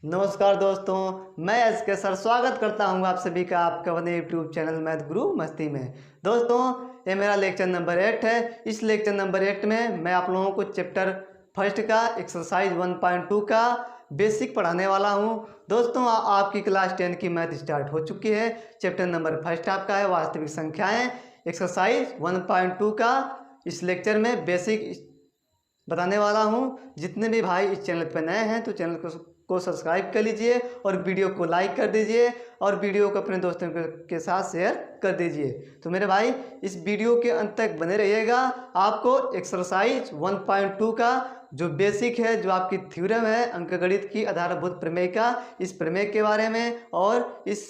नमस्कार दोस्तों, मैं एस के सर स्वागत करता हूं आप सभी का आपका अपने यूट्यूब चैनल मैथ गुरु मस्ती में। दोस्तों, ये मेरा लेक्चर नंबर 8 है। इस लेक्चर नंबर 8 में मैं आप लोगों को चैप्टर फर्स्ट का एक्सरसाइज 1.2 का बेसिक पढ़ाने वाला हूं। दोस्तों, आपकी क्लास 10 की मैथ स्टार्ट हो चुकी है। चैप्टर नंबर फर्स्ट आपका है वास्तविक संख्याएं, एक्सरसाइज 1.2 का इस लेक्चर में बेसिक बताने वाला हूँ। जितने भी भाई इस चैनल पर नए हैं तो चैनल को सब्सक्राइब कर लीजिए और वीडियो को लाइक कर दीजिए और वीडियो को अपने दोस्तों के साथ शेयर कर दीजिए। तो मेरे भाई इस वीडियो के अंत तक बने रहिएगा। आपको एक्सरसाइज 1.2 का जो बेसिक है, जो आपकी थ्योरम है अंकगणित की आधारभूत प्रमेय का, इस प्रमेय के बारे में और इस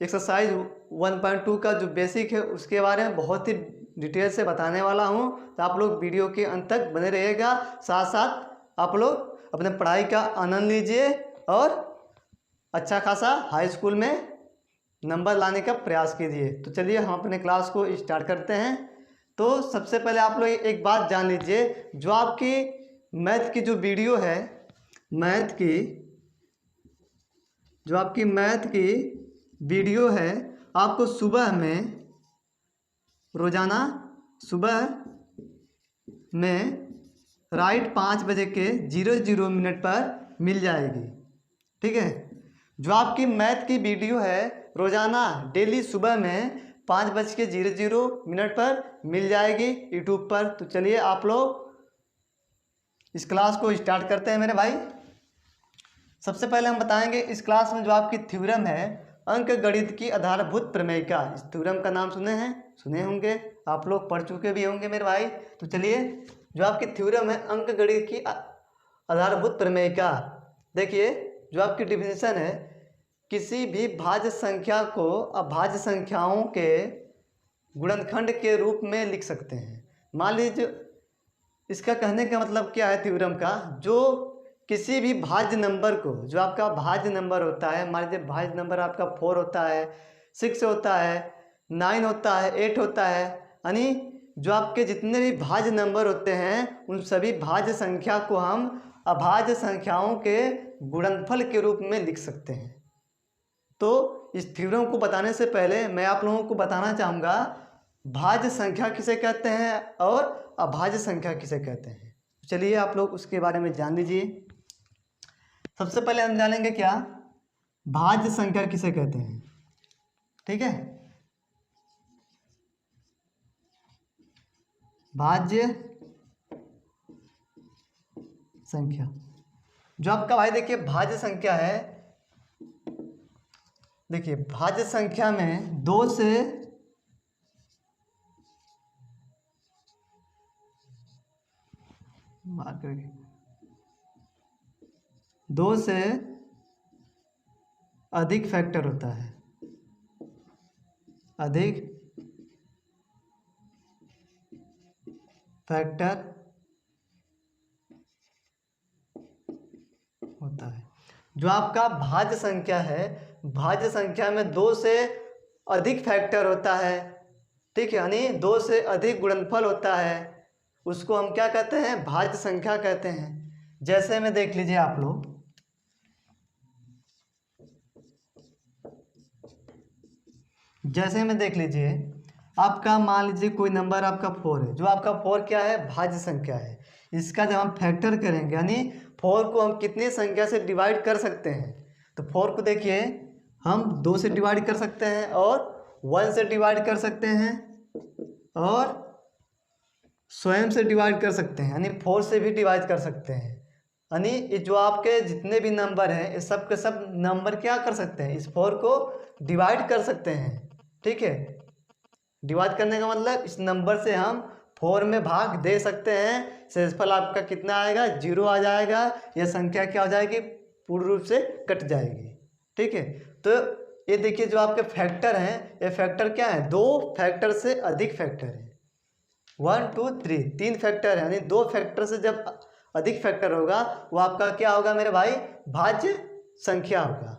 एक्सरसाइज 1.2 का जो बेसिक है उसके बारे में बहुत ही डिटेल से बताने वाला हूं। तो आप लोग वीडियो के अंत तक बने रहिएगा। साथ साथ आप लोग अपने पढ़ाई का आनंद लीजिए और अच्छा खासा हाई स्कूल में नंबर लाने का प्रयास कीजिए। तो चलिए हम अपने क्लास को स्टार्ट करते हैं। तो सबसे पहले आप लोग एक बात जान लीजिए, जो आपकी मैथ की जो वीडियो है, जो आपकी मैथ की वीडियो है, आपको सुबह में रोज़ाना सुबह में राइट 5 बजे के 00 पर मिल जाएगी। ठीक है, जो आपकी मैथ की वीडियो है रोज़ाना डेली सुबह में 5:00 पर मिल जाएगी यूट्यूब पर। तो चलिए आप लोग इस क्लास को स्टार्ट करते हैं मेरे भाई। सबसे पहले हम बताएंगे इस क्लास में जो आपकी थ्योरम है अंकगणित की आधारभूत प्रमेय का। इस थ्योरम का नाम सुने होंगे, आप लोग पढ़ चुके भी होंगे मेरे भाई। तो चलिए, जो आपकी थ्योरम है अंकगणित की आधारभूत प्रमेय का, देखिए जो आपकी डिफिनेशन है, किसी भी भाज्य संख्या को अभाज्य संख्याओं के गुणनखंड के रूप में लिख सकते हैं। मान लीजिए, इसका कहने का मतलब क्या है थ्योरम का, जो किसी भी भाज्य नंबर को, जो आपका भाज्य नंबर होता है, मान लीजिए भाज्य नंबर आपका 4 होता है, 6 होता है, 9 होता है, 8 होता है, यानी जो आपके जितने भी भाज्य नंबर होते हैं उन सभी भाज्य संख्या को हम अभाज्य संख्याओं के गुणनफल के रूप में लिख सकते हैं। तो इस थ्योरम को बताने से पहले मैं आप लोगों को बताना चाहूँगा भाज्य संख्या किसे कहते हैं और अभाज्य संख्या किसे कहते हैं। चलिए आप लोग उसके बारे में जान लीजिए। सबसे पहले हम जानेंगे क्या भाज्य संख्या किसे कहते हैं। ठीक है, भाज्य संख्या, जो आपका भाई देखिए भाज्य संख्या है, देखिए भाज्य संख्या में 2 से अधिक फैक्टर होता है, अधिक फैक्टर होता है। जो आपका भाज्य संख्या है, भाज्य संख्या में 2 से अधिक फैक्टर होता है। ठीक है, यानी 2 से अधिक गुणनफल होता है, उसको हम क्या कहते हैं, भाज्य संख्या कहते हैं। जैसे में देख लीजिए आप लोग, जैसे में देख लीजिए आपका मान लीजिए कोई नंबर आपका 4 है, जो आपका 4 क्या है, भाज्य संख्या है। इसका जब हम फैक्टर करेंगे, यानी 4 को हम कितनी संख्या से डिवाइड कर सकते हैं, तो 4 को देखिए हम 2 से डिवाइड कर सकते हैं और 1 से डिवाइड कर सकते हैं और स्वयं से डिवाइड कर सकते हैं, यानी 4 से भी डिवाइड कर सकते हैं। यानी ये जो आपके जितने भी नंबर हैं, ये सब के सब नंबर क्या कर सकते हैं, इस 4 को डिवाइड कर सकते हैं। ठीक है, डिवाइड करने का मतलब इस नंबर से हम 4 में भाग दे सकते हैं। शेषफल आपका कितना आएगा, 0 आ जाएगा। यह संख्या क्या हो जाएगी, पूर्ण रूप से कट जाएगी। ठीक है, तो ये देखिए जो आपके फैक्टर हैं, ये फैक्टर क्या है, 2 फैक्टर से अधिक फैक्टर है। 1 2 3 3 फैक्टर है, यानी 2 फैक्टर से जब अधिक फैक्टर होगा वो आपका क्या होगा मेरे भाई, भाज्य संख्या होगा।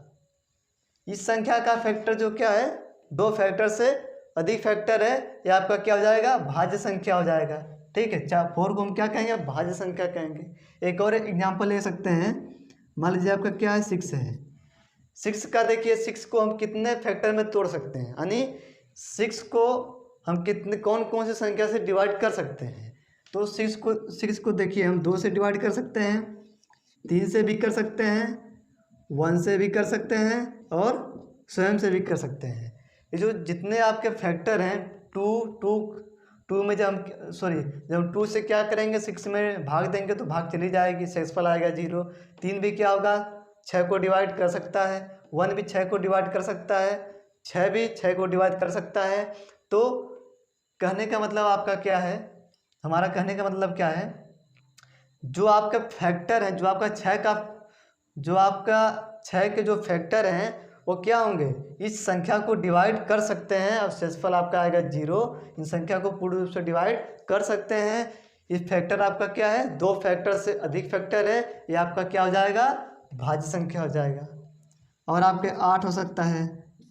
इस संख्या का फैक्टर जो क्या है, 2 फैक्टर से अधिक फैक्टर है, ये आपका क्या हो जाएगा, भाज्य संख्या हो जाएगा। ठीक है, 4 को हम क्या कहेंगे, भाज्य संख्या कहेंगे। एक और एग्जांपल ले सकते हैं, मान लीजिए आपका क्या है 6 है। 6 का देखिए 6 को हम कितने फैक्टर में तोड़ सकते हैं, यानी 6 को हम कितने कौन कौन सी संख्या से डिवाइड कर सकते हैं। तो 6 को देखिए हम 2 से डिवाइड कर सकते हैं, 3 से भी कर सकते हैं, 1 से भी कर सकते हैं और स्वयं से भी कर सकते हैं। ये जो जितने आपके फैक्टर हैं, टू में जब हम जब हम 2 से क्या करेंगे 6 में भाग देंगे तो भाग चली जाएगी, शेषफल आएगा 0। 3 भी क्या होगा 6 को डिवाइड कर सकता है, 1 भी 6 को डिवाइड कर सकता है, 6 भी 6 को डिवाइड कर सकता है। तो कहने का मतलब आपका क्या है, हमारा कहने का मतलब क्या है, जो आपका फैक्टर है, जो आपका 6 के जो फैक्टर हैं वो क्या होंगे, इस संख्या को डिवाइड कर सकते हैं और शेषफल आपका आएगा 0। इन संख्या को पूर्ण रूप से डिवाइड कर सकते हैं। इस फैक्टर आपका क्या है, 2 फैक्टर से अधिक फैक्टर है, ये आपका क्या हो जाएगा, भाज्य संख्या हो जाएगा। और आपके 8 हो सकता है,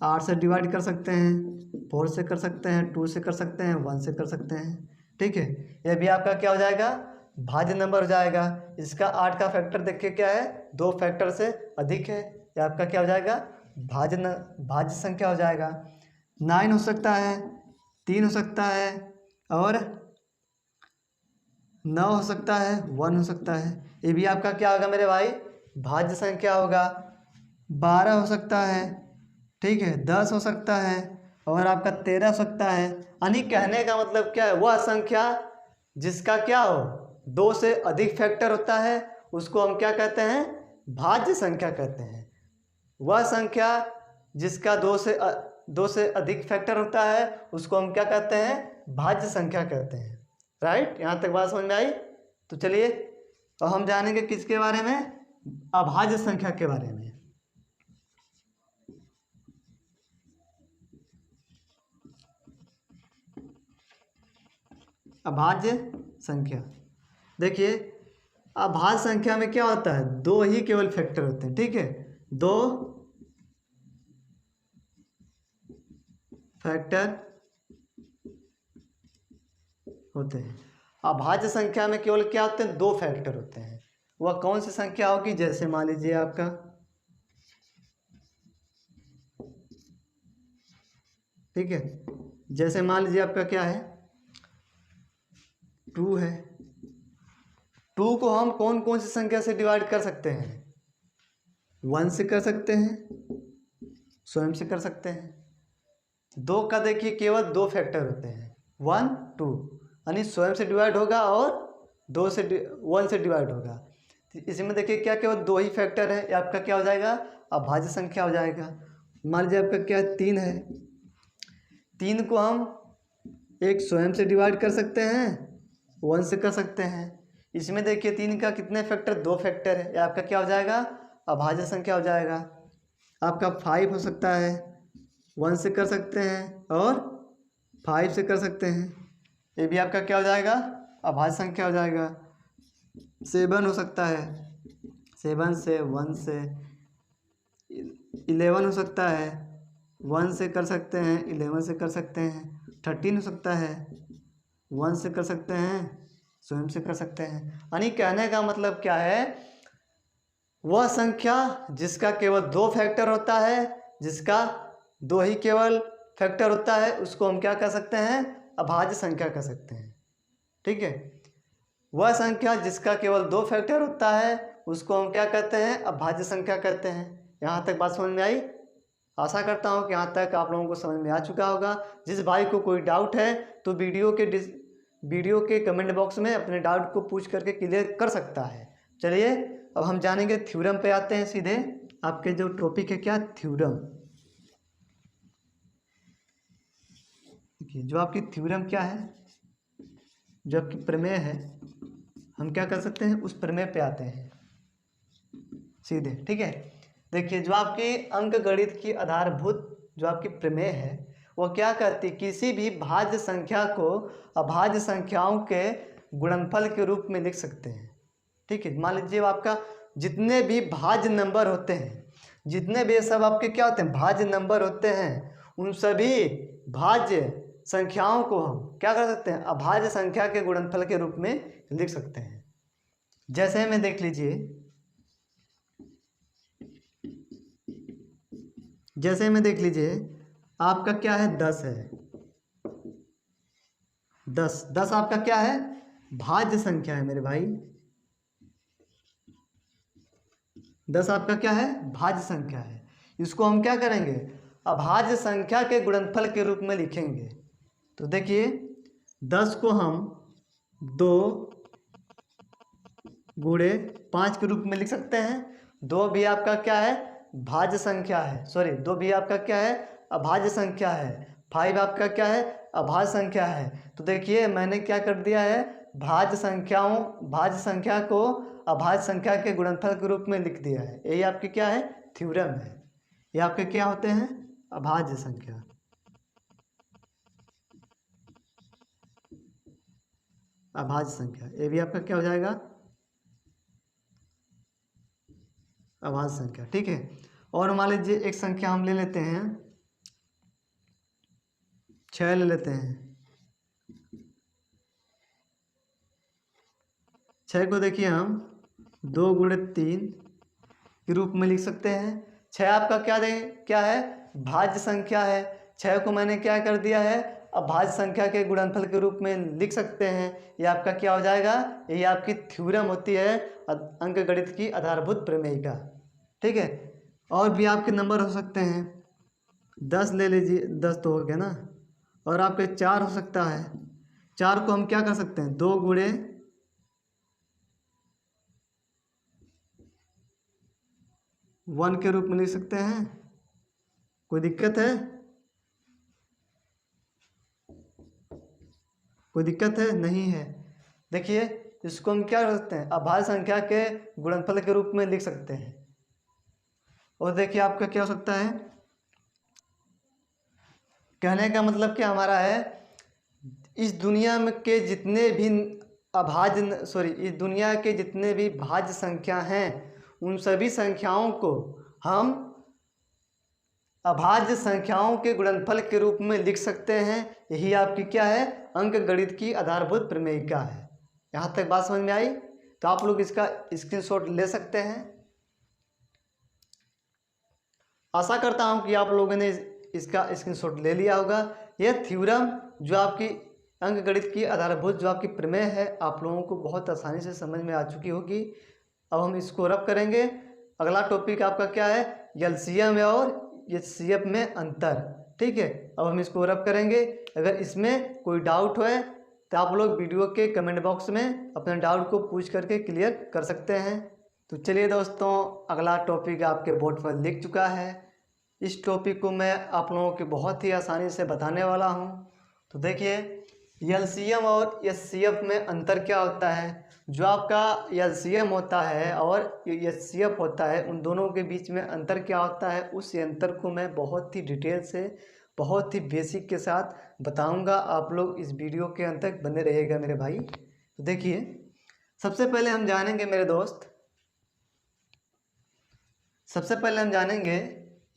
8 से डिवाइड कर सकते हैं, 4 से कर सकते हैं, 2 से कर सकते हैं, 1 से कर सकते हैं। ठीक है, ये भी आपका क्या हो जाएगा, भाज्य नंबर हो जाएगा। इसका 8 का फैक्टर देखिए क्या है, 2 फैक्टर से अधिक है, ये आपका क्या हो जाएगा, भाज्य संख्या हो जाएगा। 9 हो सकता है, 3 हो सकता है और 9 हो सकता है, 1 हो सकता है, ये भी आपका क्या होगा मेरे भाई, भाज्य संख्या होगा। 12 हो सकता है, ठीक है, 10 हो सकता है और आपका 13 हो सकता है। यानी कहने का मतलब क्या है, वह संख्या जिसका क्या हो 2 से अधिक फैक्टर होता है उसको हम क्या कहते हैं, भाज्य संख्या कहते हैं। वह संख्या जिसका 2 से अधिक फैक्टर होता है उसको हम क्या कहते हैं, भाज्य संख्या कहते हैं। राइट, यहाँ तक बात समझ में आई। तो चलिए अब हम जानेंगे किसके बारे में, अभाज्य संख्या के बारे में। अभाज्य संख्या, देखिए अभाज्य संख्या में क्या होता है, 2 ही केवल फैक्टर होते हैं। ठीक है, 2 फैक्टर होते हैं। अभाज्य संख्या में केवल क्या होते हैं, 2 फैक्टर होते हैं। वह कौन सी संख्या होगी, जैसे मान लीजिए आपका ठीक है, जैसे मान लीजिए आपका क्या है 2 है। 2 को हम कौन कौन सी संख्या से डिवाइड कर सकते हैं, 1 से कर सकते हैं, स्वयं से कर सकते हैं। 2 का देखिए केवल 2 फैक्टर होते हैं, 1 2, यानी स्वयं से डिवाइड होगा और 1 से डिवाइड होगा। इसमें देखिए क्या केवल 2 ही फैक्टर है, ये आपका क्या हो जाएगा, अभाज्य संख्या हो जाएगा। मान लीजिए आपका क्या 3 है, 3 को हम एक स्वयं से डिवाइड कर सकते हैं, 1 से कर सकते हैं। इसमें देखिए 3 का कितने फैक्टर, 2 फैक्टर है, ये आपका क्या हो जाएगा, अभाज्य संख्या हो जाएगा। आपका 5 हो सकता है, 1 से कर सकते हैं और 5 से कर सकते हैं, ये भी आपका क्या हो जाएगा, अभाज्य संख्या हो जाएगा। 7 हो सकता है, 7 से 1 से। 11 हो सकता है, 1 से कर सकते हैं, 11 से कर सकते हैं। 13 हो सकता है, 1 से कर सकते हैं, स्वयं से कर सकते हैं। यानी कहने का मतलब क्या है, वह संख्या जिसका केवल 2 फैक्टर होता है, जिसका 2 ही केवल फैक्टर होता है, उसको हम क्या कह सकते हैं, अभाज्य संख्या कह सकते हैं। ठीक है, वह संख्या जिसका केवल 2 फैक्टर होता है उसको हम क्या कहते हैं, अभाज्य संख्या कहते हैं। यहाँ तक बात समझ में आई। आशा करता हूँ कि यहाँ तक आप लोगों को समझ में आ चुका होगा। जिस भाई को कोई डाउट है तो वीडियो के कमेंट बॉक्स में अपने डाउट को पूछ करके क्लियर कर सकता है। चलिए अब हम जानेंगे थ्योरम पे आते हैं सीधे। आपके जो टॉपिक है क्या, थ्योरम। देखिए जो आपकी थ्योरम क्या है, जो आपकी प्रमेय है, हम क्या कर सकते हैं, उस प्रमेय पे आते हैं सीधे। ठीक है, देखिए जो आपकी अंक गणित की आधारभूत जो आपकी प्रमेय है वो क्या कहती है, किसी भी भाज्य संख्या को अभाज्य संख्याओं के गुणनफल के रूप में लिख सकते हैं। ठीक है, मान लीजिए आपका जितने भी भाज्य नंबर होते हैं, जितने भी सब आपके क्या होते हैं, भाज्य नंबर होते हैं, उन सभी भाज्य संख्याओं को हम क्या कर सकते हैं, अभाज्य संख्या के गुणनफल के रूप में लिख सकते हैं। जैसे में देख लीजिए जैसे में देख लीजिए, आपका क्या है, 10 है। 10 आपका क्या है, भाज्य संख्या है मेरे भाई। 10 आपका क्या है, भाज्य संख्या है। इसको हम क्या करेंगे, अभाज्य संख्या के गुणनफल के रूप में लिखेंगे। तो देखिए 10 को हम 2 गुणे 5 के रूप में लिख सकते हैं। 2 भी आपका क्या है, भाज्य संख्या है, सॉरी 2 भी आपका क्या है, अभाज्य संख्या है। 5 आपका क्या है, अभाज्य संख्या है। तो देखिए मैंने क्या कर दिया है, भाज्य संख्या को अभाज्य संख्या के गुणनफल के रूप में लिख दिया है। यही आपकी क्या है, थ्योरम है। ये आपके क्या होते हैं, अभाज्य संख्या। अभाज्य संख्या ये भी आपका क्या हो जाएगा, अभाज्य संख्या। ठीक है। और मान लीजिए एक संख्या हम ले लेते हैं, 6 ले लेते हैं। 6 को देखिए हम 2 गुणे 3 के रूप में लिख सकते हैं। 6 आपका क्या है, भाज्य संख्या है। 6 को मैंने क्या कर दिया है, अभाज्य संख्या के गुणनफल के रूप में लिख सकते हैं। ये आपका क्या हो जाएगा, ये आपकी थ्योरम होती है अंकगणित की आधारभूत प्रमेयिका। ठीक है। और भी आपके नंबर हो सकते हैं, 10 ले लीजिए, 10 तो हो गया ना। और आपके 4 हो सकता है। 4 को हम क्या कर सकते हैं, 2 गुणे 1 के रूप में लिख सकते हैं। कोई दिक्कत है, कोई दिक्कत है, नहीं है। देखिए इसको हम क्या कर सकते हैं, अभाज्य संख्या के गुणनफल के रूप में लिख सकते हैं। और देखिए आपका क्या हो सकता है, कहने का मतलब क्या हमारा है, इस दुनिया में के जितने भी इस दुनिया के जितने भी भाज्य संख्या हैं, उन सभी संख्याओं को हम अभाज्य संख्याओं के गुणनफल के रूप में लिख सकते हैं। यही आपकी क्या है, अंकगणित की आधारभूत प्रमेयिका है। यहाँ तक बात समझ में आई? तो आप लोग इसका स्क्रीनशॉट ले सकते हैं। आशा करता हूँ कि आप लोगों ने इसका स्क्रीनशॉट ले लिया होगा। यह थ्योरम जो आपकी अंकगणित की आधारभूत जो आपकी प्रमेय है, आप लोगों को बहुत आसानी से समझ में आ चुकी होगी। अब हम इसको रब करेंगे। अगला टॉपिक आपका क्या है, एलसीएम और एचसीएफ में अंतर। ठीक है। अब हम इसको रब करेंगे। अगर इसमें कोई डाउट है तो आप लोग वीडियो के कमेंट बॉक्स में अपने डाउट को पूछ करके क्लियर कर सकते हैं। तो चलिए दोस्तों, अगला टॉपिक आपके बोर्ड पर लिख चुका है। इस टॉपिक को मैं आप लोगों के बहुत ही आसानी से बताने वाला हूं। तो देखिए एलसीएम और एचसीएफ में अंतर क्या होता है। जो आपका एलसीएम होता है और एचसीएफ होता है, उन दोनों के बीच में अंतर क्या होता है, उस अंतर को मैं बहुत ही डिटेल से, बहुत ही बेसिक के साथ बताऊंगा। आप लोग इस वीडियो के अंत तक बने रहिएगा मेरे भाई। तो देखिए सबसे पहले हम जानेंगे मेरे दोस्त, सबसे पहले हम जानेंगे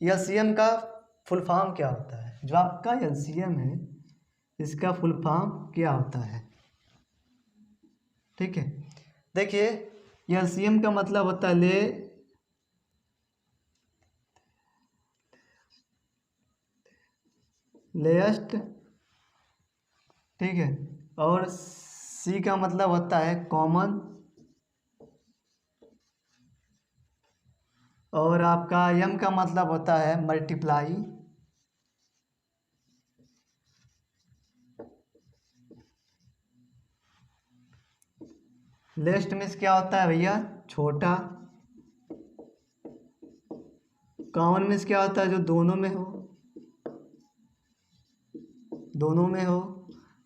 एलसीएम का फुल फॉर्म क्या होता है। जो आपका एलसीएम है इसका फुल फॉर्म क्या होता है। ठीक है। देखिए एलसीएम का मतलब होता है लेएस्ट। ठीक है। और सी का मतलब होता है कॉमन। और आपका एम का मतलब होता है मल्टीप्लाई। लेस्ट मीन्स क्या होता है भैया, छोटा। कॉमन मीन्स क्या होता है, जो दोनों में हो, दोनों में हो।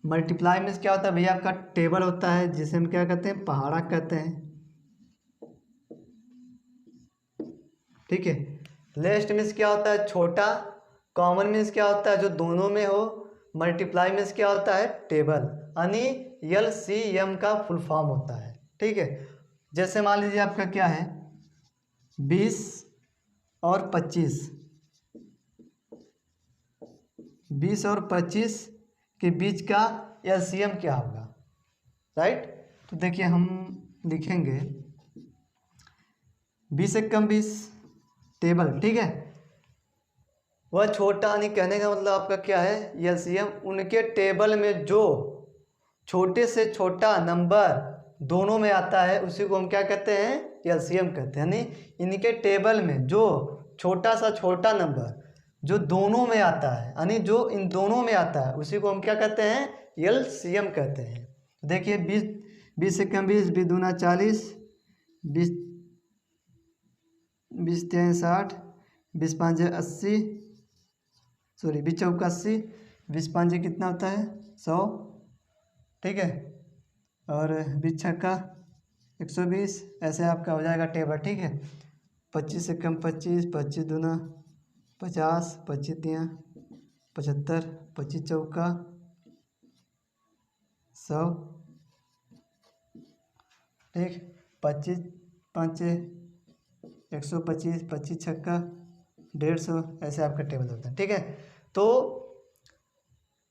मल्टीप्लाई मीन्स क्या होता है भैया, आपका टेबल होता है जिसे हम क्या कहते हैं, पहाड़ा कहते हैं। ठीक है। लेस्ट मीन्स क्या होता है, छोटा। कॉमन मीन्स क्या होता है, जो दोनों में हो। मल्टीप्लाई मीन्स क्या होता है, टेबल। यानी एलसीएम का फुल फॉर्म होता है। ठीक है। जैसे मान लीजिए आपका क्या है, 20 और 25। 20 और 25 के बीच का एलसीएम क्या होगा, राइट। तो देखिए हम लिखेंगे 20 एक कम 20, टेबल। ठीक है। वह छोटा यानी कहने का मतलब आपका क्या है, एलसीएम उनके टेबल में जो छोटे से छोटा नंबर दोनों में आता है उसी को हम क्या कहते हैं, एलसीएम कहते हैं। यानी इनके टेबल में जो छोटा सा छोटा नंबर जो दोनों में आता है, यानी जो इन दोनों में आता है उसी को हम क्या कहते हैं, एलसीएम कहते हैं। देखिए 20 से कम 20, 20 दूना 40, 20 20 3 60, 20 5 80, सॉरी 20 चौका 80, 20 5 कितना होता है 100, ठीक है, और 20 छक्का 120, ऐसे आपका हो जाएगा टेबल, ठीक है। 25 से कम 25, 25 दूना 50, 25 तिया 75, 25 चौका 100, ठीक, 25 5 125, 25 छक्का 150, ऐसे आपका टेबल होता है, ठीक है। तो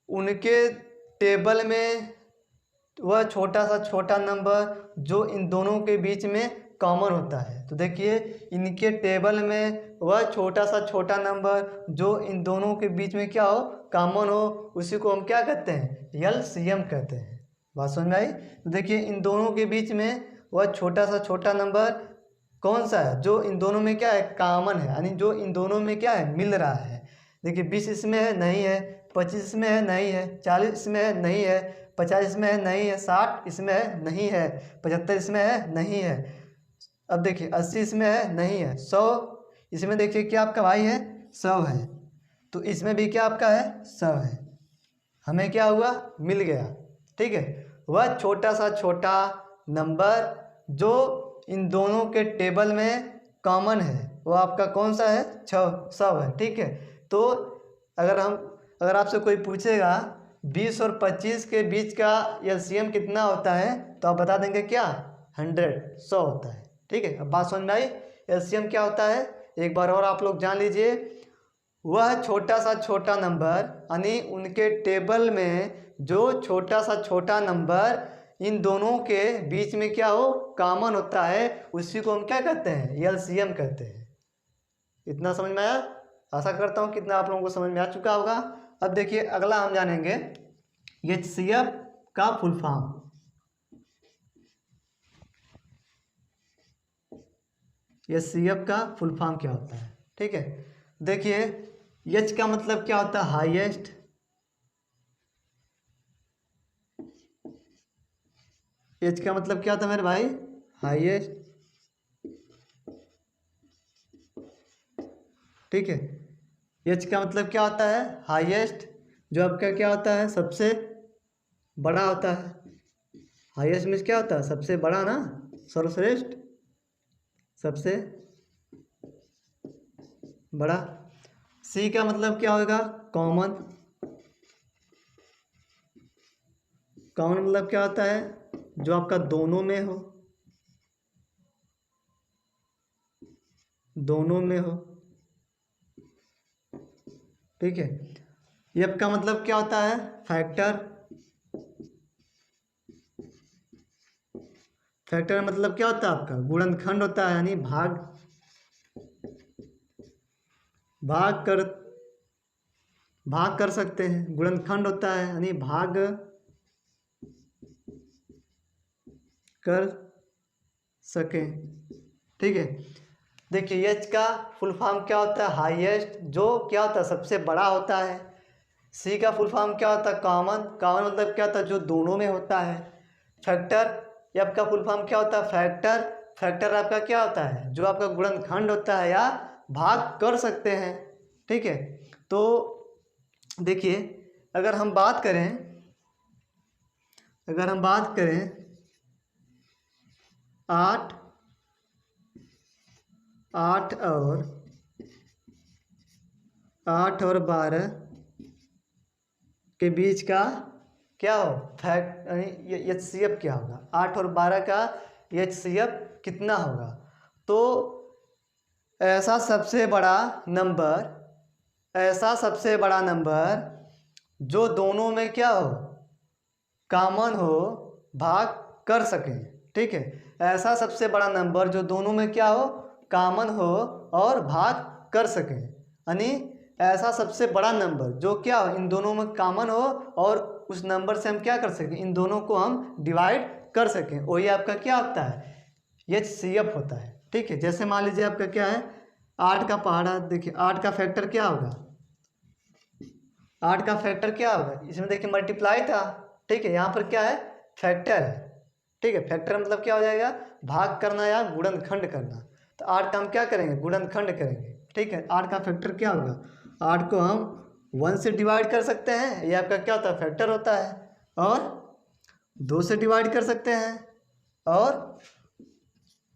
उनके टेबल में वह छोटा सा छोटा नंबर जो इन दोनों के बीच में कॉमन होता है। तो देखिए इनके टेबल में वह छोटा सा छोटा नंबर जो इन दोनों के बीच में क्या हो, कॉमन हो, उसी को हम क्या कहते हैं, एलसीएम कहते हैं। बात समझ में आई। तो देखिए इन दोनों के बीच में वह छोटा सा छोटा नंबर कौन सा है, जो इन दोनों में क्या है, कॉमन है, यानी जो इन दोनों में क्या है, मिल रहा है। देखिए 20 इसमें है, नहीं है, 25 इसमें है, नहीं है, 40 इसमें है, नहीं है, 50 इसमें है, नहीं है, 60 इसमें है, नहीं है, 75 इसमें है, नहीं है। अब देखिए 80 इसमें है, नहीं है, 100 इसमें देखिए क्या आपका भाई है, 100 है, तो इसमें भी क्या आपका है, 100 है। हमें क्या हुआ, मिल गया, ठीक है। वह छोटा सा छोटा नंबर जो इन दोनों के टेबल में कॉमन है वो आपका कौन सा है, 100 है, ठीक है। तो अगर आपसे कोई पूछेगा 20 और 25 के बीच का एलसीएम कितना होता है तो आप बता देंगे क्या, 100 होता है, ठीक है। अब बात समझ में आई, एलसीएम क्या होता है, एक बार और आप लोग जान लीजिए। वह छोटा सा छोटा नंबर यानी उनके टेबल में जो छोटा सा छोटा नंबर इन दोनों के बीच में क्या हो, कॉमन होता है, उसी को हम क्या कहते हैं, एलसीएम कहते हैं। इतना समझ में आया। आशा करता हूँ कितना आप लोगों को समझ में आ चुका होगा। अब देखिए अगला हम जानेंगे एचसीएफ का फुल फॉर्म। एचसीएफ का फुल फॉर्म क्या होता है, ठीक है। देखिए एच का मतलब क्या होता है, हाईएस्ट, एच का मतलब क्या होता है मेरे भाई, हाईएस्ट, ठीक है। एच का मतलब क्या होता है, हाईएस्ट, जो आपका क्या होता है, सबसे बड़ा होता है। हाईएस्ट मीन्स क्या होता है, सबसे बड़ा ना, सर्वश्रेष्ठ, सबसे बड़ा। सी का मतलब क्या होगा, कॉमन, कॉमन मतलब क्या होता है, जो आपका दोनों में हो, दोनों में हो, ठीक है। एफ का मतलब क्या होता है, फैक्टर, फैक्टर मतलब क्या होता है आपका, गुणनखंड होता है, यानी भाग कर सकते हैं, गुणनखंड होता है यानी भाग कर सकें, ठीक है। देखिए एच का फुल फॉर्म क्या होता है, हाईएस्ट, जो क्या होता है, सबसे बड़ा होता है। सी का फुल फॉर्म क्या होता है, कॉमन, कॉमन मतलब क्या होता है, जो दोनों में होता है। फैक्टर, एफ का फुल फॉर्म क्या होता है, फैक्टर, फैक्टर आपका क्या होता है, जो आपका गुणनखंड होता है या भाग कर सकते हैं, ठीक है। तो देखिए अगर हम बात करें 8 और 12 के बीच का क्या हो, फैक्ट एचसीएफ क्या होगा, 8 और 12 का एचसीएफ कितना होगा। तो ऐसा सबसे बड़ा नंबर जो दोनों में क्या हो, कॉमन हो, भाग कर सके, ठीक है। ऐसा सबसे बड़ा नंबर जो दोनों में क्या हो, कॉमन हो और भाग कर सके, यानी ऐसा सबसे बड़ा नंबर जो क्या हो इन दोनों में कॉमन हो और उस नंबर से हम क्या कर सकें, इन दोनों को हम डिवाइड कर सकें, वही आपका क्या होता है, HCF होता है। ठीक है, जैसे मान लीजिए आपका क्या है 8 का पहाड़ा, देखिए 8 का फैक्टर क्या होगा, 8 का फैक्टर क्या होगा, इसमें देखिए मल्टीप्लाई था। ठीक है, यहाँ पर क्या है फैक्टर है। ठीक है, फैक्टर मतलब क्या हो जाएगा, भाग करना या गुणनखंड करना। तो 8 का हम क्या करेंगे, गुणनखंड करेंगे। ठीक है, 8 का फैक्टर क्या होगा, 8 को हम 1 से डिवाइड कर सकते हैं, ये आपका क्या होता है फैक्टर होता है, और 2 से डिवाइड कर सकते हैं, और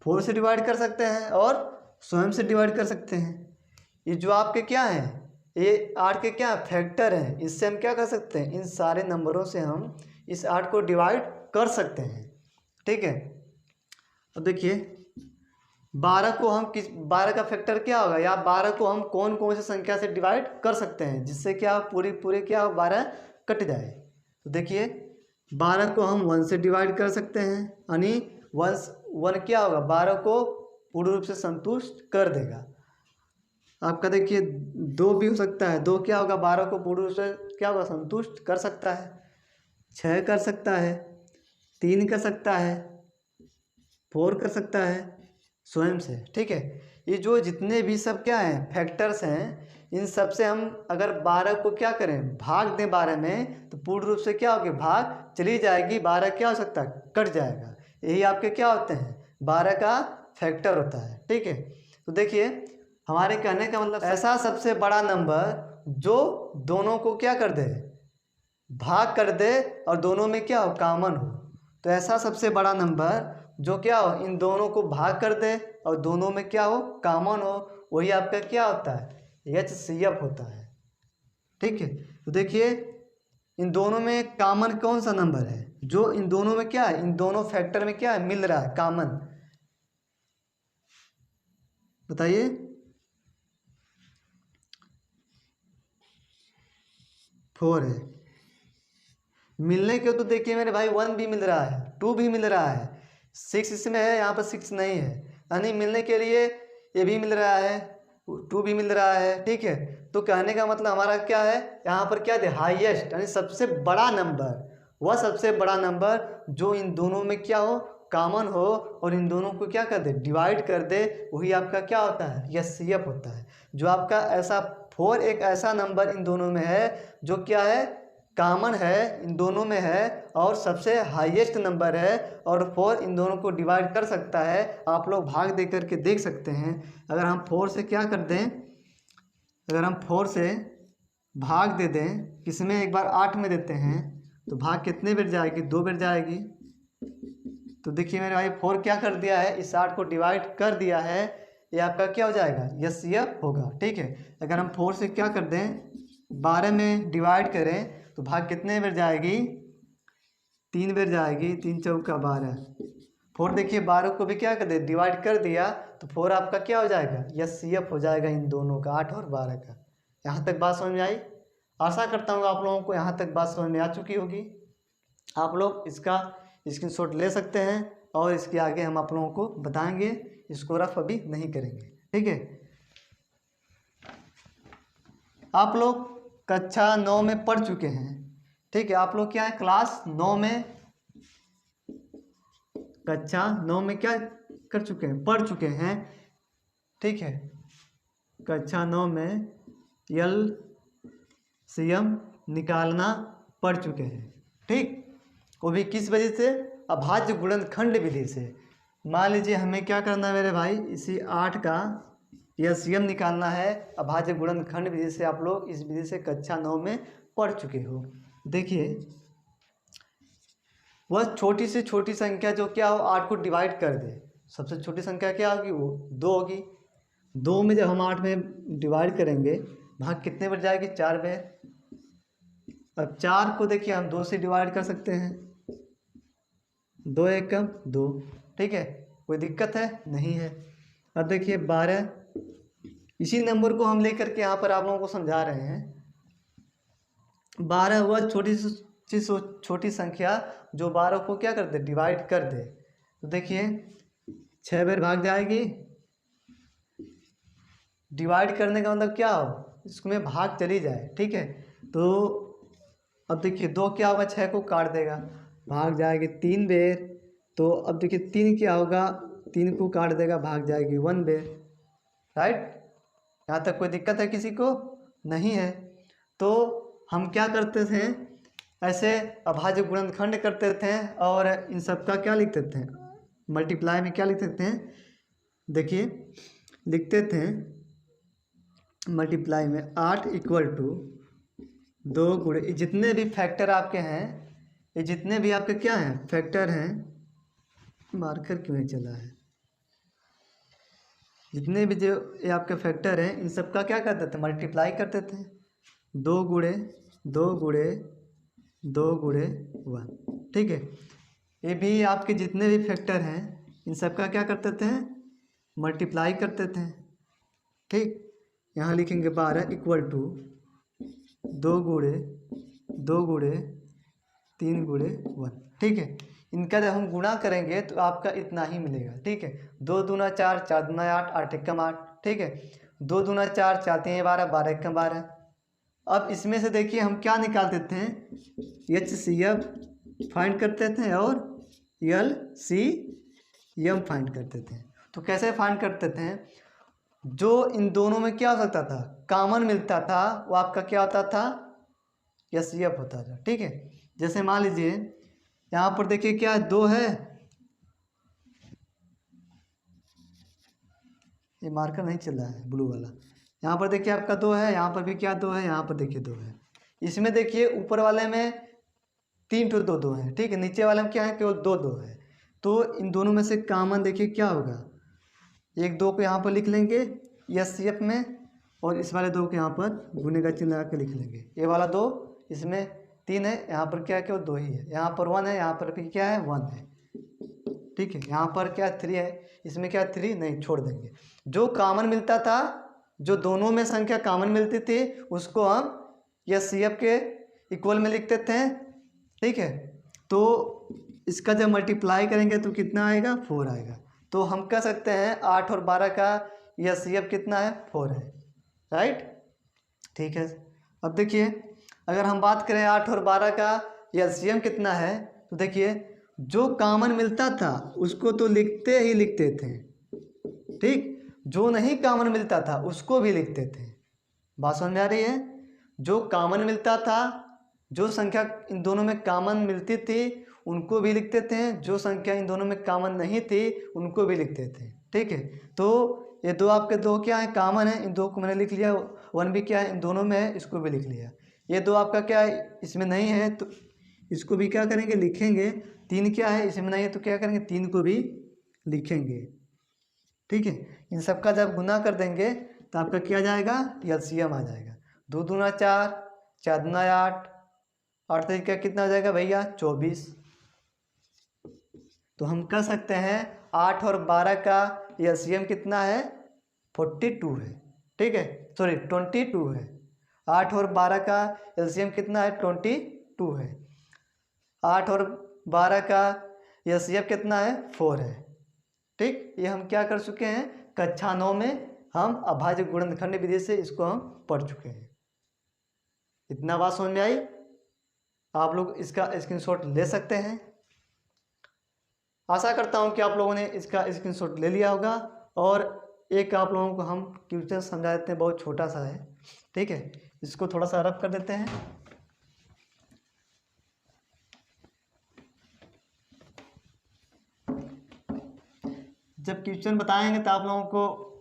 4 से डिवाइड कर सकते हैं, और स्वयं से डिवाइड कर सकते हैं। ये जो आपके क्या हैं, ये 8 के क्या फैक्टर हैं, इससे हम क्या कर सकते हैं, इन सारे नंबरों से हम इस 8 को डिवाइड कर सकते हैं। ठीक है, अब देखिए 12 को हम 12 का फैक्टर क्या होगा, या 12 को हम कौन कौन सी संख्या से डिवाइड कर सकते हैं जिससे क्या पूरे क्या 12 कट जाए। तो देखिए 12 को हम 1 से डिवाइड कर सकते हैं, यानी 1 क्या होगा 12 को पूर्ण रूप से संतुष्ट कर देगा। आपका देखिए 2 भी हो सकता है, 2 क्या होगा 12 को पूर्ण रूप से क्या होगा संतुष्ट कर सकता है, 6 कर सकता है, 3 कर सकता है, 4 कर सकता है स्वयं से। ठीक है, ये जो जितने भी सब क्या हैं फैक्टर्स हैं, इन सब से हम अगर 12 को क्या करें भाग दें 12 में, तो पूर्ण रूप से क्या होगी भाग चली जाएगी, 12 क्या हो सकता है कट जाएगा। यही आपके क्या होते हैं 12 का फैक्टर होता है। ठीक है, तो देखिए हमारे कहने का मतलब ऐसा सबसे बड़ा नंबर जो दोनों को क्या कर दे भाग कर दे और दोनों में क्या हो कॉमन हो। तो ऐसा सबसे बड़ा नंबर जो क्या हो इन दोनों को भाग कर दे और दोनों में क्या हो कॉमन हो, वही आपका क्या होता है HCF होता है। ठीक है, तो देखिए इन दोनों में कॉमन कौन सा नंबर है जो इन दोनों में क्या है, इन दोनों फैक्टर में क्या है मिल रहा है कॉमन, बताइए। फोर है, मिलने के तो देखिए मेरे भाई 1 भी मिल रहा है, 2 भी मिल रहा है, 6 इसमें है, यहाँ पर 6 नहीं है, यानी मिलने के लिए ये भी मिल रहा है, 2 भी मिल रहा है। ठीक है, तो कहने का मतलब हमारा क्या है यहाँ पर क्या दे हाईएस्ट, यानी सबसे बड़ा नंबर, वह सबसे बड़ा नंबर जो इन दोनों में क्या हो कॉमन हो और इन दोनों को क्या कर दे डिवाइड कर दे, वही आपका क्या होता है HCF होता है। जो आपका ऐसा 4 एक ऐसा नंबर इन दोनों में है जो क्या है कॉमन है, इन दोनों में है और सबसे हाईएस्ट नंबर है, और 4 इन दोनों को डिवाइड कर सकता है। आप लोग भाग दे करके देख सकते हैं, अगर हम 4 से क्या कर दें, अगर हम 4 से भाग दे दें किसमें एक बार 8 में देते हैं तो भाग कितने बार जाएगी 2 बार जाएगी। तो देखिए मेरे भाई 4 क्या कर दिया है इस 8 को डिवाइड कर दिया है, ये आपका क्या हो जाएगा HCF होगा। ठीक है, अगर हम 4 से क्या कर दें 12 में डिवाइड करें तो भाग कितने बार जाएगी 3 बार जाएगी, 3 चौका 12। 4 देखिए 12 को भी क्या कर दे डिवाइड कर दिया, तो 4 आपका क्या हो जाएगा HCF हो जाएगा इन दोनों का 8 और 12 का। यहाँ तक बात समझ में आई, आशा करता हूँ आप लोगों को यहाँ तक बात समझ में आ चुकी होगी। आप लोग इसका स्क्रीनशॉट ले सकते हैं और इसके आगे हम आप लोगों को बताएंगे, इसको रफ अभी नहीं करेंगे। ठीक है, आप लोग कक्षा 9 में पढ़ चुके हैं। ठीक है, आप लोग क्या है क्लास 9 में कक्षा 9 में क्या कर चुके हैं पढ़ चुके हैं। ठीक है, कक्षा 9 में LCM निकालना पढ़ चुके हैं। ठीक, वो भी किस वजह से अभाज्य गुणनखंड विधि से। मान लीजिए हमें क्या करना है मेरे भाई इसी 8 का LCM निकालना है अभाज्य गुणनखंड विधि से। आप लोग इस विधि से कक्षा 9 में पढ़ चुके हो। देखिए वह छोटी से छोटी संख्या जो क्या हो 8 को डिवाइड कर दे, सबसे छोटी संख्या क्या होगी वो 2 होगी। 2 में जब हम 8 में डिवाइड करेंगे भाग कितने बार जाएगी 4 बार। अब 4 को देखिए हम 2 से डिवाइड कर सकते हैं, 2 एकम 2। ठीक है, कोई दिक्कत है नहीं है। अब देखिए 12, इसी नंबर को हम लेकर के यहाँ पर आप लोगों को समझा रहे हैं। 12 हुआ छोटी संख्या जो 12 को क्या कर दे डिवाइड कर दे। तो देखिए 6 बार भाग जाएगी, डिवाइड करने का मतलब क्या हो इसमें भाग चली जाए, ठीक है। तो अब देखिए 2 क्या होगा, 6 को काट देगा, भाग जाएगी 3 बेर। तो अब देखिए 3 क्या होगा, 3 को काट देगा, भाग जाएगी 1 बेर, राइट। यहाँ तक कोई दिक्कत है किसी को? नहीं है। तो हम क्या करते थे, ऐसे अभाज्य गुणनखंड करते थे और इन सब का क्या लिखते थे, मल्टीप्लाई में क्या लिखते थे, देखिए लिखते थे मल्टीप्लाई में 8 इक्वल टू 2 गुणे, जितने भी फैक्टर आपके हैं, ये जितने भी आपके क्या हैं फैक्टर हैं, मार्कर क्यों नहीं चला है, जितने भी जो ये आपके फैक्टर हैं इन सब का क्या करते थे, मल्टीप्लाई करते थे, 2 गुणे 2 गुणे 2 गुणे 1, ठीक है। ये भी आपके जितने भी फैक्टर हैं इन सब का क्या करते थे, मल्टीप्लाई करते थे, ठीक। यहाँ लिखेंगे 12 इक्वल टू 2 गुणे 2 गुणे 3 गुणे 1, ठीक है। इनका जब हम गुणा करेंगे तो आपका इतना ही मिलेगा, ठीक है। 2 दूना 4, 4 दूना 8, 8 एकम 8, ठीक है। 2 दूना 4, 4 तीन 12, 12 एकम 12। अब इसमें से देखिए हम क्या निकालते थे, HCF फाइंड करते थे और LCM फाइंड करते थे। तो कैसे फाइंड करते थे, जो इन दोनों में क्या हो सकता था, कॉमन मिलता था, वो आपका क्या होता था, HCF होता था, ठीक है। जैसे मान लीजिए यहाँ पर देखिए क्या 2 है, ये मार्कर नहीं चल रहा है ब्लू वाला, यहाँ पर देखिए आपका 2 है, यहाँ पर भी क्या 2 है, यहाँ पर देखिए 2 है। इसमें देखिए ऊपर वाले में 3 तो 2 2 है, ठीक है, नीचे वाले में क्या है, केवल 2 2 है। तो इन दोनों में से कॉमन देखिए क्या होगा, 1 2 को यहाँ पर लिख लेंगे HCF में, और इस वाले 2 को यहाँ पर गुने का चिन्ह लगा के लिख लेंगे। ये वाला 2, इसमें 3 है, यहाँ पर क्या है, केवल 2 ही है, यहाँ पर 1 है, यहाँ पर भी क्या है 1 है, ठीक है। यहाँ पर क्या 3 है, इसमें क्या 3 नहीं, छोड़ देंगे। जो कॉमन मिलता था, जो दोनों में संख्या कॉमन मिलती थी, उसको हम HCF के इक्वल में लिखते थे, ठीक है। तो इसका जब मल्टीप्लाई करेंगे तो कितना आएगा, 4 आएगा। तो हम कह सकते हैं 8 और 12 का HCF कितना है, 4 है, राइट, ठीक है। अब देखिए अगर हम बात करें 8 और 12 का LCM कितना है, तो देखिए जो कॉमन मिलता था उसको तो लिखते ही लिखते थे, ठीक, जो नहीं कॉमन मिलता था उसको भी लिखते थे। बात समझ में आ रही है? जो कॉमन मिलता था, जो संख्या इन दोनों में कॉमन मिलती थी उनको भी लिखते थे, जो संख्या इन दोनों में कॉमन नहीं थी उनको भी लिखते थे, ठीक है। तो ये 2 आपके 2 क्या है, कॉमन है, इन 2 को मैंने लिख लिया, 1 भी क्या है, इन दोनों में है, इसको भी लिख लिया। ये 2 आपका क्या है, इसमें नहीं है, तो इसको भी क्या करेंगे, लिखेंगे। 3 क्या है, इसमें नहीं है, तो क्या करेंगे, 3 को भी लिखेंगे, ठीक है। इन सब का जब गुना कर देंगे तो आपका क्या जाएगा, LCM आ जाएगा। 2 दूना 4, 4 दूना 8, 8 तरीका कितना हो जाएगा भैया, 24। तो हम कह सकते हैं 8 और 12 का LCM कितना है, 42 है, ठीक है, सॉरी 22 है। 8 और 12 का LCM कितना है, 22 है। 8 और 12 का HCF कितना है, 4 है, ठीक। ये हम क्या कर चुके हैं, कक्षा 9 में हम अभाज्य गुणनखंड विधि से इसको हम पढ़ चुके हैं। इतना बात समझ में आई? आप लोग इसका स्क्रीनशॉट ले सकते हैं। आशा करता हूं कि आप लोगों ने इसका स्क्रीनशॉट ले लिया होगा। और एक आप लोगों को हम क्वेश्चन समझा देते हैं, बहुत छोटा सा है, ठीक है। इसको थोड़ा सा रफ कर देते हैं। जब क्वेश्चन बताएंगे तो आप लोगों को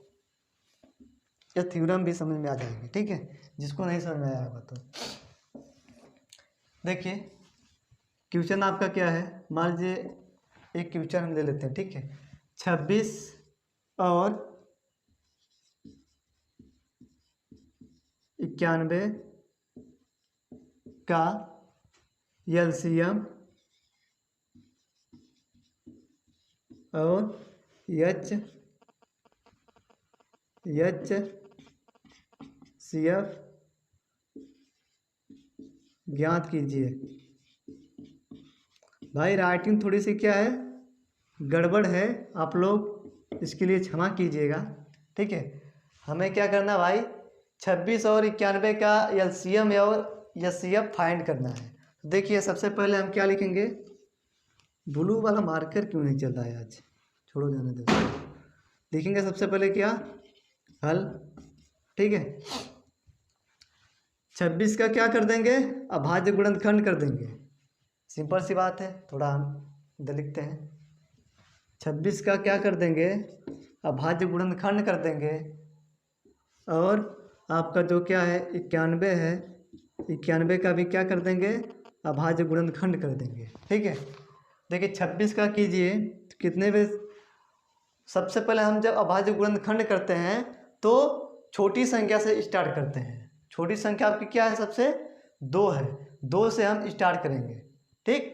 ये थ्योरम भी समझ में आ जाएगी, ठीक है, जिसको नहीं समझ में आया होगा तो। देखिए क्वेश्चन आपका क्या है, मान लीजिए एक क्वेश्चन हम ले लेते हैं, ठीक है। 26 और 91 का LCM और HCF ज्ञात कीजिए। भाई राइटिंग थोड़ी सी क्या है, गड़बड़ है, आप लोग इसके लिए क्षमा कीजिएगा, ठीक है। हमें क्या करना भाई, 26 और 91 का एलसीएम और एचसीएफ फाइंड करना है। देखिए सबसे पहले हम क्या लिखेंगे, ब्लू वाला मार्कर क्यों नहीं चल रहा है आज, छोड़ो जाने दो। लिखेंगे सबसे पहले क्या, हल, ठीक है। 26 का क्या कर देंगे, अभाज्य गुणनखंड कर देंगे, सिंपल सी बात है। थोड़ा हम इधर लिखते हैं, 26 का क्या कर देंगे, अभाज्य गुणनखंड कर देंगे। और आपका जो क्या है 91 है, 91 का भी क्या कर देंगे, अभाज्य गुणनखंड कर देंगे, ठीक है। देखिए 26 का कीजिए कितने में, सबसे पहले हम जब अभाज्य गुणनखंड करते हैं तो छोटी संख्या से स्टार्ट करते हैं। छोटी संख्या आपकी क्या है, सबसे 2 है, 2 से हम स्टार्ट करेंगे, ठीक।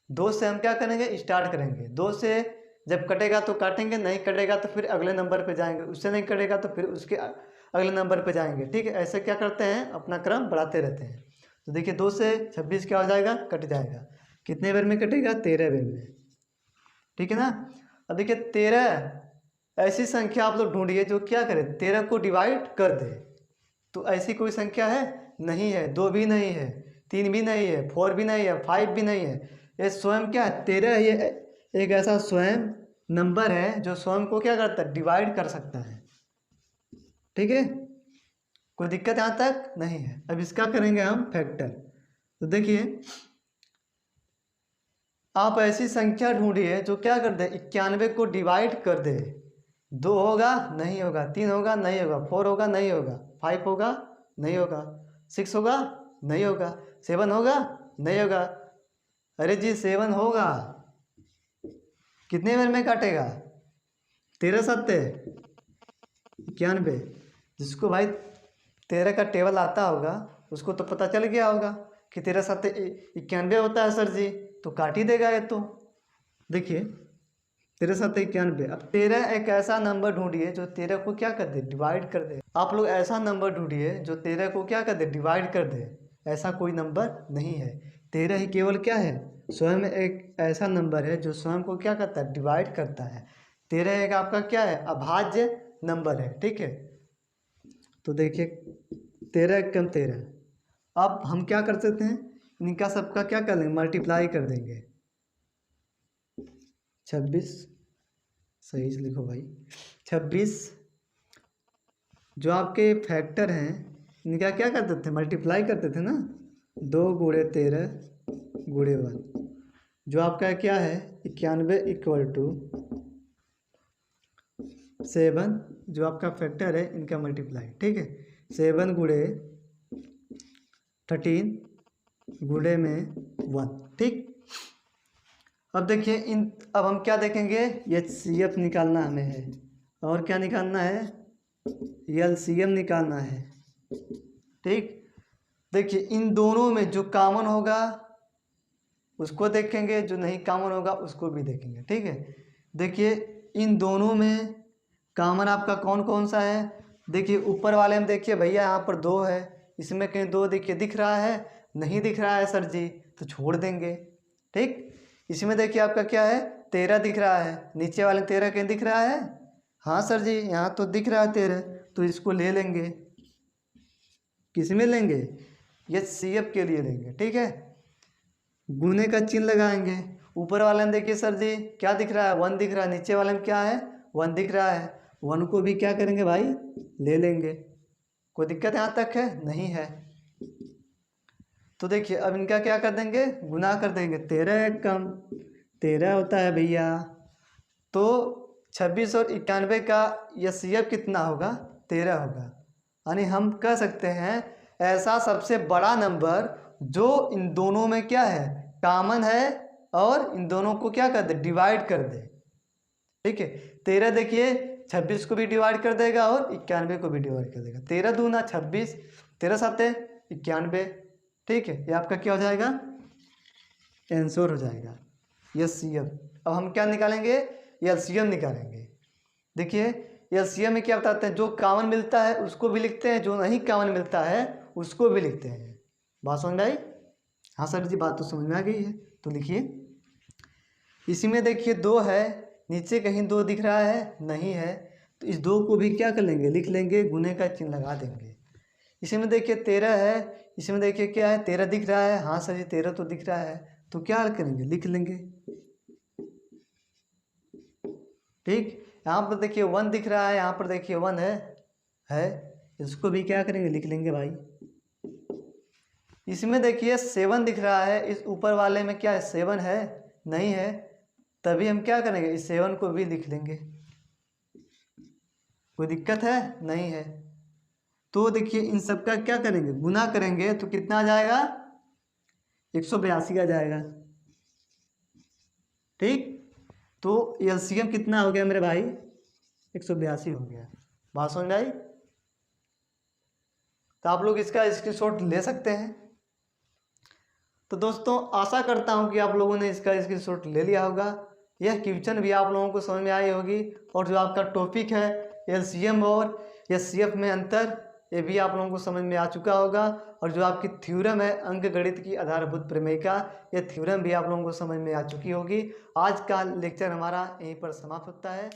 2 से हम क्या करेंगे, स्टार्ट करेंगे। 2 से जब कटेगा तो काटेंगे, नहीं कटेगा तो फिर अगले नंबर पे जाएंगे, उससे नहीं कटेगा तो फिर उसके अगले नंबर पे जाएंगे, ठीक है। ऐसे क्या करते हैं, अपना क्रम बढ़ाते रहते हैं। तो देखिए 2 से 26 क्या हो जाएगा, कट जाएगा। कितने बार में कटेगा, 13 बार में, ठीक है ना। अब देखिए 13 ऐसी संख्या आप लोग ढूंढिए जो क्या करे, 13 को डिवाइड कर दे। तो ऐसी कोई संख्या है, नहीं है। 2 भी नहीं है, 3 भी नहीं है, 4 भी नहीं है, 5 भी नहीं है। ये स्वयं क्या है, 13 ये एक ऐसा स्वयं नंबर है जो स्वयं को क्या करता है, डिवाइड कर सकता है, ठीक है। कोई दिक्कत यहाँ तक नहीं है। अब इसका करेंगे हम फैक्टर। तो देखिए आप ऐसी संख्या ढूंढिए जो क्या कर दे, 91 को डिवाइड कर दे। 2 होगा, नहीं होगा। 3 होगा, नहीं होगा। 4 होगा, नहीं होगा। 5 होगा, नहीं होगा। 6 होगा, नहीं होगा। 7 होगा, नहीं होगा। अरे जी 7 होगा, कितने बार में काटेगा, 13 सत्ते 91। जिसको भाई 13 का टेबल आता होगा उसको तो पता चल गया होगा कि 13 सत्ते 91 होता है सर जी, तो काट ही देगा ये तो। देखिए 13 सत्ते 91। अब 13 एक ऐसा नंबर ढूंढिए जो 13 को क्या कर दे, डिवाइड कर दे। आप लोग ऐसा नंबर ढूंढिए जो 13 को क्या कर दे, डिवाइड कर दे। ऐसा कोई नंबर नहीं है। 13 ही केवल क्या है, स्वयं एक ऐसा नंबर है जो स्वयं को क्या करता है, डिवाइड करता है। 13 एक आपका क्या है, अभाज्य नंबर है, ठीक है। तो देखिए 13 कम 13। अब हम क्या कर सकते हैं, इनका सबका क्या कर लेंगे, मल्टीप्लाई कर देंगे। 26, सही से लिखो भाई, 26 जो आपके फैक्टर हैं इनका क्या करते थे, मल्टीप्लाई करते थे ना। 2 गुणे 13 गुणे 1, जो आपका क्या है 91 इक्वल टू 7, जो आपका फैक्टर है इनका मल्टीप्लाई, ठीक है। 7 गुणे 13 गुणे में 1, ठीक। अब देखिए अब हम क्या देखेंगे, एचसीएफ निकालना हमें है, और क्या निकालना है, एलसीएम निकालना है, ठीक। देखिए इन दोनों में जो कॉमन होगा उसको देखेंगे, जो नहीं कॉमन होगा उसको भी देखेंगे, ठीक है। देखिए इन दोनों में कॉमन आपका कौन कौन सा है। देखिए ऊपर वाले में देखिए भैया यहाँ पर 2 है, इसमें कहीं 2 देखिए दिख रहा है, नहीं दिख रहा है सर जी, तो छोड़ देंगे, ठीक। इसमें देखिए आपका क्या है, 13 दिख रहा है, नीचे वाले 13 कहीं दिख रहा है, हाँ सर जी यहाँ तो दिख रहा है 13, तो इसको ले लेंगे। किस में लेंगे, एचसीएफ के लिए लेंगे, ठीक है। गुने का चिन्ह लगाएंगे। ऊपर वाले में देखिए सर जी क्या दिख रहा है, 1 दिख रहा है, नीचे वाले में क्या है, 1 दिख रहा है। 1 को भी क्या करेंगे भाई, ले लेंगे। कोई दिक्कत यहाँ तक है, नहीं है। तो देखिए अब इनका क्या कर देंगे, गुना कर देंगे। 13 कम 13 होता है भैया, तो 26 और 91 का एचसीएफ कितना होगा, 13 होगा। यानी हम कह सकते हैं ऐसा सबसे बड़ा नंबर जो इन दोनों में क्या है, कॉमन है, और इन दोनों को क्या कर दे, डिवाइड कर दे, ठीक है। 13 देखिए 26 को भी डिवाइड कर देगा और 91 को भी डिवाइड कर देगा। 13 दूना 26, 13 साते 91, ठीक है। ये आपका क्या हो जाएगा, आंसर हो जाएगा एचसीएफ। अब हम क्या निकालेंगे, एलसीएम निकालेंगे। देखिए एलसीएम में क्या बताते हैं, जो कॉमन मिलता है उसको भी लिखते हैं, जो नहीं कॉमन मिलता है उसको भी लिखते हैं। बात समझ में आई, हाँ सर जी बात तो समझ में आ गई है। तो लिखिए इसी में देखिए 2 है, नीचे कहीं 2 दिख रहा है, नहीं है, तो इस 2 को भी क्या कर लेंगे, लिख लेंगे, गुने का चिन्ह लगा देंगे। इसमें देखिए 13 है, इसमें देखिए क्या है 13 दिख रहा है, हाँ सर जी 13 तो दिख रहा है, तो क्या करेंगे लिख लेंगे। ठीक, यहाँ पर देखिए 1 दिख रहा है, यहाँ पर देखिए 1 है, इसको भी क्या करेंगे लिख लेंगे भाई। इसमें देखिए 7 दिख रहा है, इस ऊपर वाले में क्या है 7 है, नहीं है, तभी हम क्या करेंगे इस 7 को भी लिख लेंगे। कोई दिक्कत है नहीं है। तो देखिए इन सब का क्या करेंगे गुना करेंगे तो कितना आ जाएगा 182 आ जाएगा। ठीक, तो एलसीएम कितना हो गया मेरे भाई 182 हो गया। बात समझ में आई? तो आप लोग इसका स्क्रीनशॉट ले सकते हैं। तो दोस्तों आशा करता हूं कि आप लोगों ने इसका स्क्रीनशॉट ले लिया होगा। यह क्वेश्चन भी आप लोगों को समझ में आई होगी, और जो आपका टॉपिक है एलसीएम और एचसीएफ में अंतर, ये भी आप लोगों को समझ में आ चुका होगा। और जो आपकी थ्योरम है अंकगणित की आधारभूत प्रमेयिका, ये थ्योरम भी आप लोगों को समझ में आ चुकी होगी। आज का लेक्चर हमारा यहीं पर समाप्त होता है।